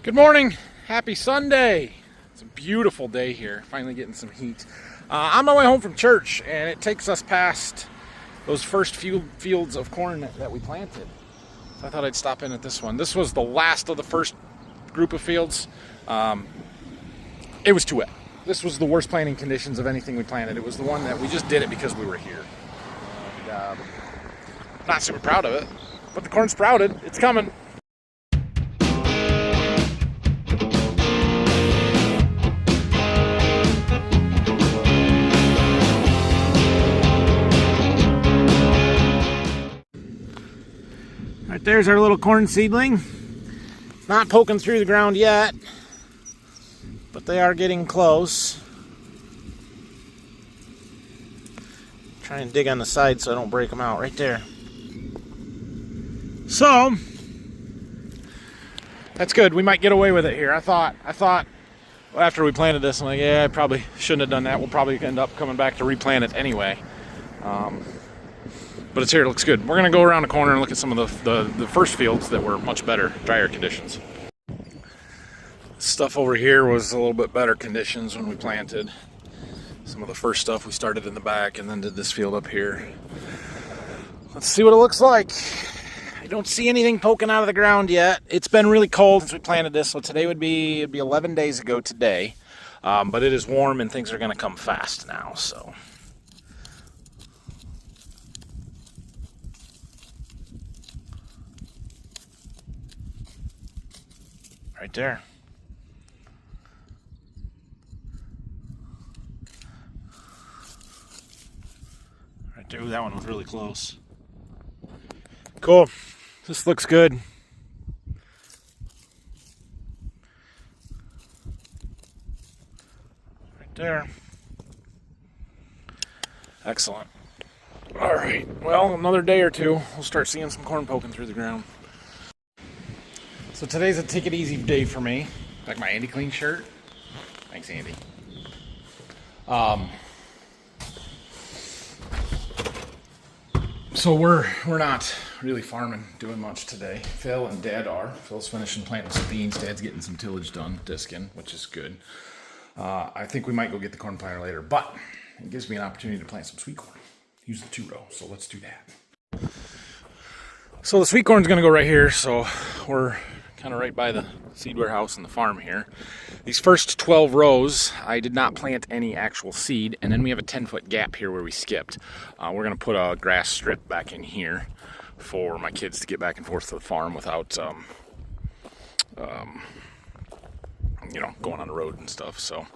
Good morning, happy Sunday. It's a beautiful day here, finally getting some heat. On my way home from church, and it takes us past those first few fields of corn that we planted. So I thought I'd stop in at this one. This was the last of the first group of fields. It was too wet. This was the worst planting conditions of anything we planted. It was the one that we just did it because we were here. And, not super proud of it, but the corn sprouted. It's coming. Right there's our little corn seedling. It's not poking through the ground yet, but they are getting close. Try and dig on the side so I don't break them out. Right there. So that's good. We might get away with it here. I thought well, after we planted this, I'm like, yeah, I probably shouldn't have done that. We'll probably end up coming back to replant it anyway. But it's here, it looks good. We're gonna go around the corner and look at some of the first fields that were much better, drier conditions. Stuff over here was a little bit better conditions when we planted. Some of the first stuff we started in the back and then did this field up here. Let's see what it looks like. I don't see anything poking out of the ground yet. It's been really cold since we planted this, so today it'd be 11 days ago today. But it is warm and things are gonna come fast now, so. Right there. Right there. Ooh, that one was really close. Cool. This looks good. Right there. Excellent. All right. Well, another day or two, we'll start seeing some corn poking through the ground. So today's a take it easy day for me. Like my Andy Clean shirt. Thanks, Andy. So we're not really farming, doing much today. Phil and Dad are. Phil's finishing planting some beans. Dad's getting some tillage done, disking, which is good. I think we might go get the corn planter later, but it gives me an opportunity to plant some sweet corn. Use the 2-row, so let's do that. So the sweet corn's gonna go right here, so we're kind of right by the seed warehouse and the farm here. These first 12 rows, I did not plant any actual seed, and then we have a 10-foot gap here where we skipped. We're going to put a grass strip back in here for my kids to get back and forth to the farm without, you know, going on the road and stuff. So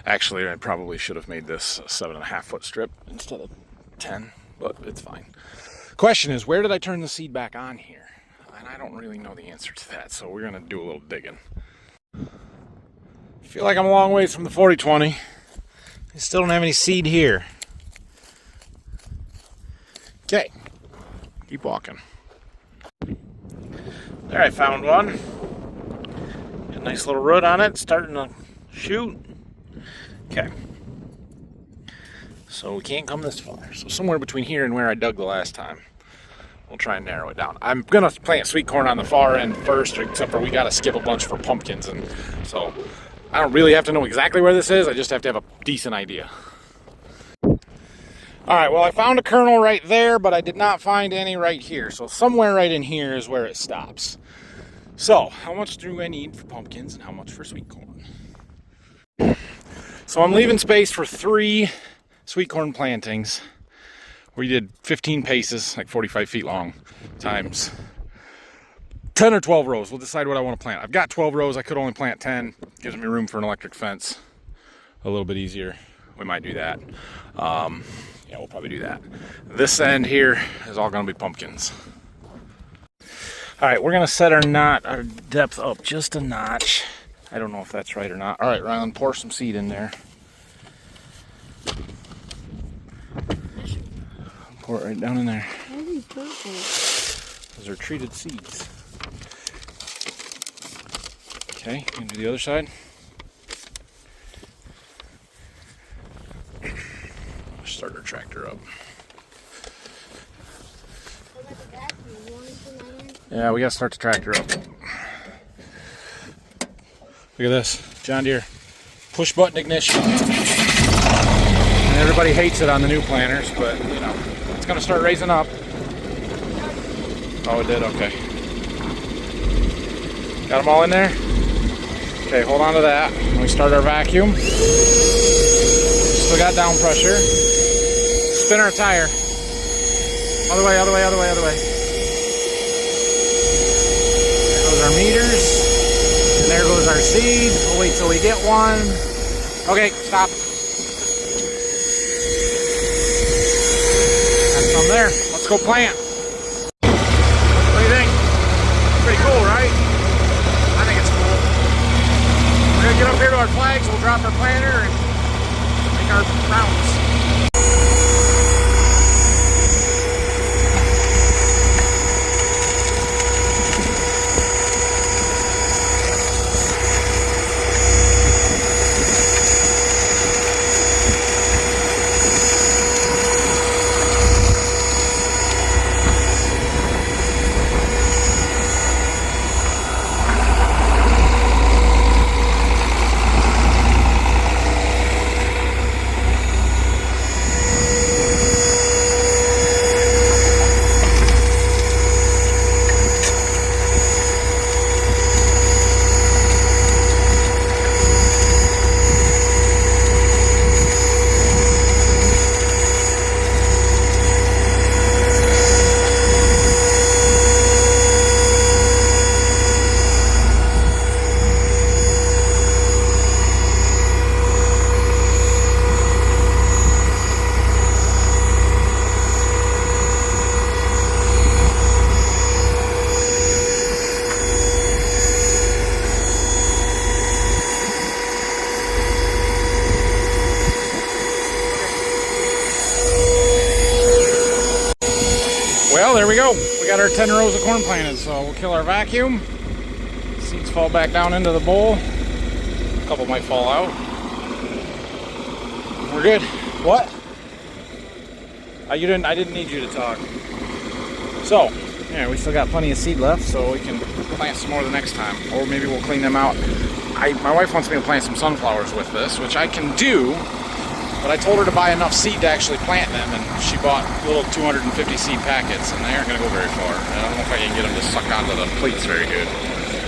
actually, I probably should have made this a 7.5-foot strip instead of 10, but it's fine. Question is, where did I turn the seed back on here? And I don't really know the answer to that, so we're gonna do a little digging. I feel like I'm a long ways from the 40-20. I still don't have any seed here. Okay, keep walking. There, I found one. Got a nice little root on it, starting to shoot. Okay. So we can't come this far. So somewhere between here and where I dug the last time. We'll try and narrow it down. I'm gonna plant sweet corn on the far end first, except for we gotta skip a bunch for pumpkins, and so I don't really have to know exactly where this is. I just have to have a decent idea. All right, well, I found a kernel right there, but I did not find any right here. So somewhere right in here is where it stops. So how much do I need for pumpkins and how much for sweet corn? So I'm leaving space for 3 sweet corn plantings. We did 15 paces, like 45 feet long, times 10 or 12 rows. We'll decide what I want to plant. I've got 12 rows. I could only plant 10. Gives me room for an electric fence. A little bit easier. We might do that. Yeah, we'll probably do that. This end here is all going to be pumpkins. All right, we're going to set our depth up just a notch. I don't know if that's right or not. All right, Rylan, pour some seed in there. Pour it right down in there. Those are treated seeds. Okay, you can do the other side. Start our tractor up. Yeah, we gotta start the tractor up. Look at this, John Deere push button ignition. And everybody hates it on the new planters, but you know, it's gonna start raising up. Oh, it did, okay. Got them all in there? Okay, hold on to that. When we start our vacuum, still got down pressure. Spin our tire. Other way, other way, other way, other way. There goes our meters. And there goes our seed. We'll wait till we get one. Okay, stop. Got some there. Let's go plant. What do you think? Pretty cool, right? I think it's cool. We're gonna get up here to our flags. We'll drop our planter and make our rounds. Well, there we go. We got our 10 rows of corn planted, so we'll kill our vacuum. Seeds fall back down into the bowl. A couple might fall out. We're good. What? I didn't need you to talk. So, yeah, we still got plenty of seed left, so we can plant some more the next time. Or maybe we'll clean them out. My wife wants me to plant some sunflowers with this, which I can do. But I told her to buy enough seed to actually plant them, and she bought little 250 seed packets, and they aren't going to go very far. And I don't know if I can get them to suck onto the plates very good.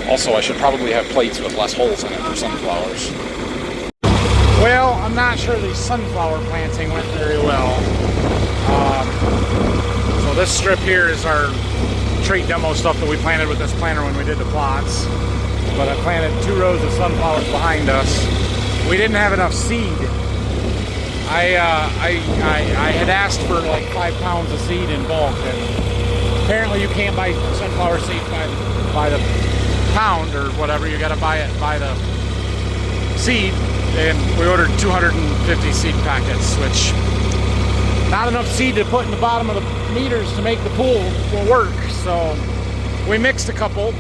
Also, I should probably have plates with less holes in it for sunflowers. Well, I'm not sure the sunflower planting went very well. So this strip here is our trait demo stuff that we planted with this planter when we did the plots. But I planted 2 rows of sunflowers behind us. We didn't have enough seed. I had asked for like 5 pounds of seed in bulk, and apparently you can't buy sunflower seed by the pound or whatever. You got to buy it by the seed, and we ordered 250 seed packets, which not enough seed to put in the bottom of the meters to make the pool will work. So we mixed a couple,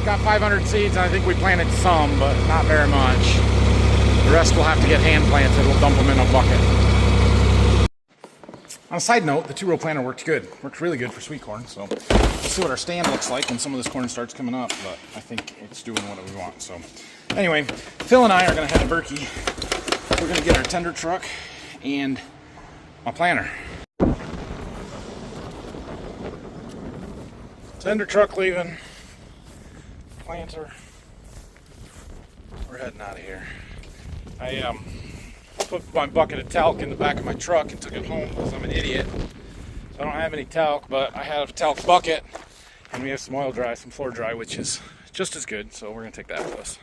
got 500 seeds, and I think we planted some, but not very much. The rest will have to get hand planted. We'll dump them in a bucket. On a side note, the 2-row planter worked good. Worked really good for sweet corn. So we'll see what our stand looks like when some of this corn starts coming up. But I think it's doing what we want. So anyway, Phil and I are going to head to Berkey. We're going to get our tender truck and my planter. Tender truck leaving. Planter. We're heading out of here. I put my bucket of talc in the back of my truck and took it home because I'm an idiot. So I don't have any talc, but I have a talc bucket, and we have some oil dry, some floor dry, which is just as good, so we're going to take that with us.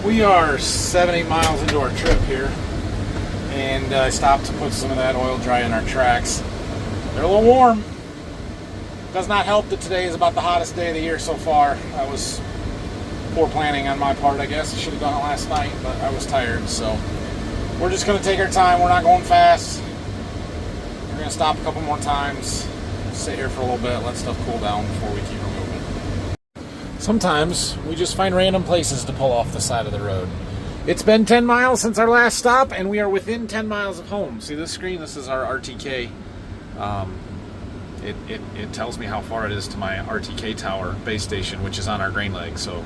We are 70 miles into our trip here, and I stopped to put some of that oil dry in our tracks. They're a little warm. Does not help that today is about the hottest day of the year so far. That was poor planning on my part, I guess. I should have done it last night, but I was tired, so we're just going to take our time. We're not going fast. We're going to stop a couple more times, sit here for a little bit, let stuff cool down before we keep moving. Sometimes we just find random places to pull off the side of the road. It's been 10 miles since our last stop, and we are within 10 miles of home. See this screen? This is our RTK. It tells me how far it is to my RTK tower base station, which is on our grain leg. So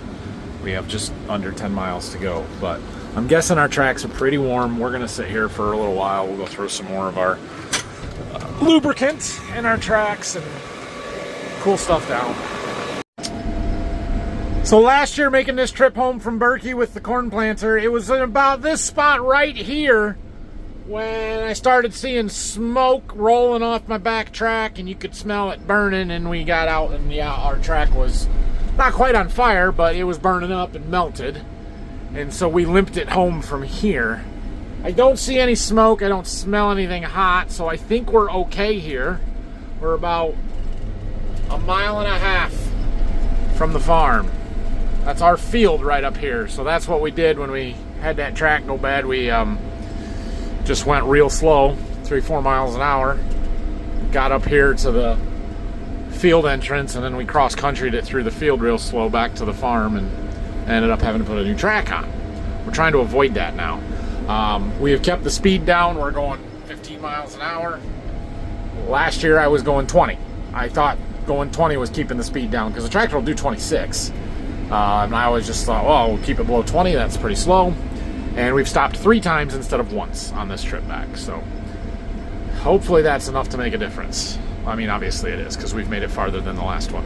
We have just under 10 miles to go, but I'm guessing our tracks are pretty warm. We're gonna sit here for a little while. We'll go throw some more of our lubricant in our tracks and cool stuff down. So last year, making this trip home from Berkey with the corn planter, it was about this spot right here when I started seeing smoke rolling off my back track, and you could smell it burning, and we got out, and yeah, our track was not quite on fire, but it was burning up and melted. And so we limped it home from here. I don't see any smoke, I don't smell anything hot, so I think we're okay here. We're about 1.5 miles from the farm. That's our field right up here. So that's what we did when we had that track go bad. We just went real slow, 3-4 miles an hour. Got up here to the field entrance, and then we cross-countryed it through the field real slow back to the farm, and ended up having to put a new track on. We're trying to avoid that now. We have kept the speed down. We're going 15 miles an hour. Last year I was going 20. I thought going 20 was keeping the speed down because the tractor will do 26. And I always just thought, well, we'll keep it below 20. That's pretty slow. And we've stopped 3 times instead of once on this trip back. So hopefully that's enough to make a difference. I mean, obviously it is, because we've made it farther than the last one.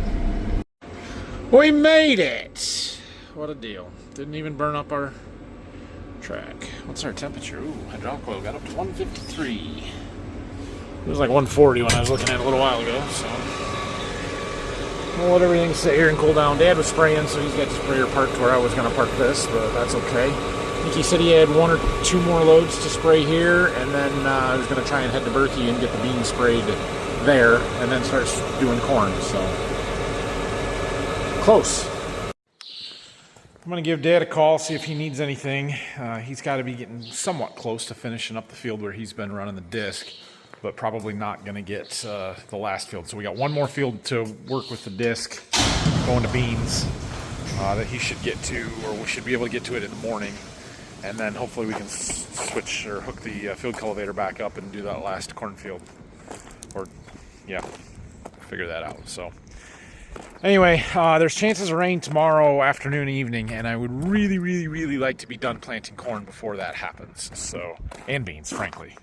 We made it! What a deal. Didn't even burn up our track. What's our temperature? Ooh, hydraulic oil got up to 153. It was like 140 when I was looking at it a little while ago, so we'll let everything sit here and cool down. Dad was spraying, so he's got the sprayer parked where I was going to park this, but that's okay. I think he said he had 1 or 2 more loads to spray here, and then I was going to try and head to Berkey and get the beans sprayed there, and then start doing corn, so close. I'm going to give Dad a call, see if he needs anything. He's got to be getting somewhat close to finishing up the field where he's been running the disc, but probably not going to get the last field. So we got 1 more field to work with the disc, going to beans, that he should get to, or we should be able to get to it in the morning. And then hopefully we can switch or hook the field cultivator back up and do that last cornfield. Or, yeah, figure that out. So anyway, there's chances of rain tomorrow afternoon, evening, and I would really, really, really like to be done planting corn before that happens. So, and beans, frankly,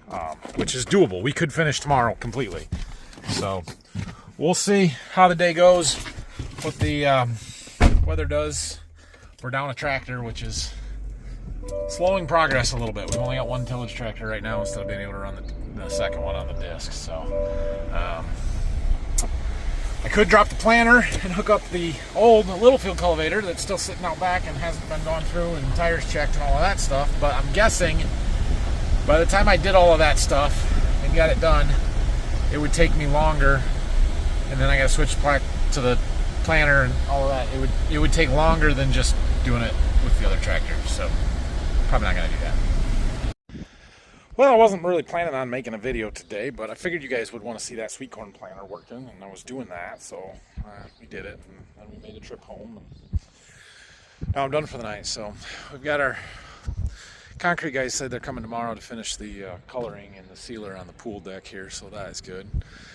which is doable. We could finish tomorrow completely. So we'll see how the day goes, what the weather does. We're down a tractor, which is slowing progress a little bit. We've only got 1 tillage tractor right now instead of being able to run the second one on the disc. So I could drop the planter and hook up the old little field cultivator that's still sitting out back and hasn't been gone through and tires checked and all of that stuff. But I'm guessing by the time I did all of that stuff and got it done, it would take me longer. And then I got to switch back to the planter and all of that. It would take longer than just doing it with the other tractor. So probably not going to do that. Well, I wasn't really planning on making a video today, but I figured you guys would want to see that sweet corn planter working, and I was doing that, so we did it, and then we made a trip home, and now I'm done for the night. So we've got our concrete guys said they're coming tomorrow to finish the coloring and the sealer on the pool deck here, so that is good.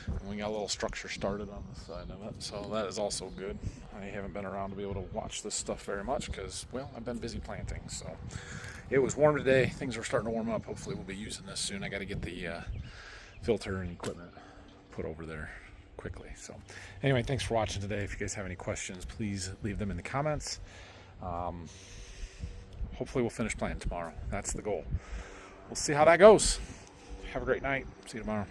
And we got a little structure started on the side of it, so that is also good. I haven't been around to be able to watch this stuff very much because, well, I've been busy planting. So it was warm today. Things are starting to warm up. Hopefully we'll be using this soon. I got to get the filter and equipment put over there quickly. So anyway, thanks for watching today. If you guys have any questions, please leave them in the comments. Hopefully we'll finish planting tomorrow. That's the goal. We'll see how that goes. Have a great night. See you tomorrow.